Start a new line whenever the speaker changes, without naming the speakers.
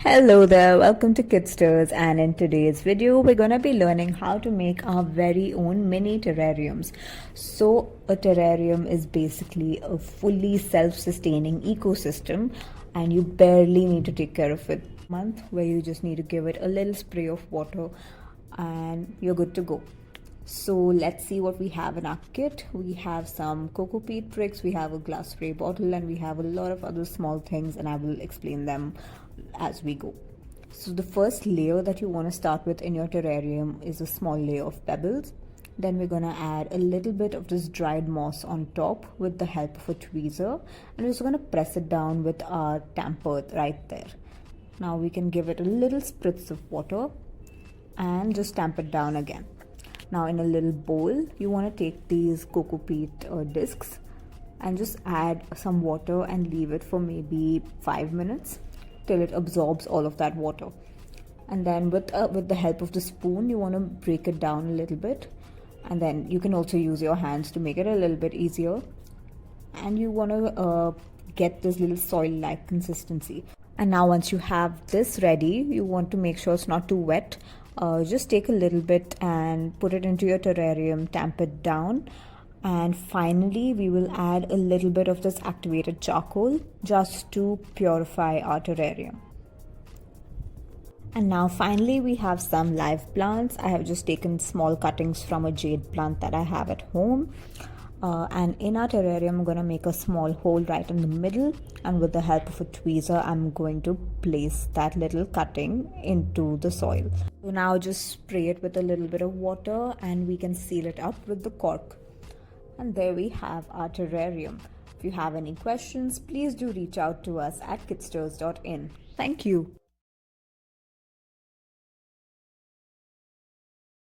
Hello there, welcome to Kitsters, and in today's video we're going to be learning how to make our very own mini terrariums. So a terrarium is basically a fully self-sustaining ecosystem and you barely need to take care of it month where you just need to give it a little spray of water and you're good to go. So let's see what we have in our kit. We have some cocoa peat bricks, we have a glass spray bottle, and we have a lot of other small things, and I will explain them as we go. So the first layer that you want to start with in your terrarium is a small layer of pebbles. Then we're going to add a little bit of this dried moss on top with the help of a tweezer, and we're just going to press it down with our tamper right there. Now we can give it a little spritz of water and just tamp it down again. Now in a little bowl, you want to take these cocoa peat discs and just add some water and leave it for maybe 5 minutes till it absorbs all of that water. And then with the help of the spoon, you want to break it down a little bit, and then you can also use your hands to make it a little bit easier. And you want to get this little soil-like consistency. And now once you have this ready, you want to make sure it's not too wet. Just take a little bit and put it into your terrarium, tamp it down, and finally we will add a little bit of this activated charcoal just to purify our terrarium. And now finally we have some live plants. I have just taken small cuttings from a jade plant that I have at home. And in our terrarium, I'm going to make a small hole right in the middle, and with the help of a tweezer, I'm going to place that little cutting into the soil. So now just spray it with a little bit of water and we can seal it up with the cork. And there we have our terrarium. If you have any questions, please do reach out to us at kitsters.in. Thank you.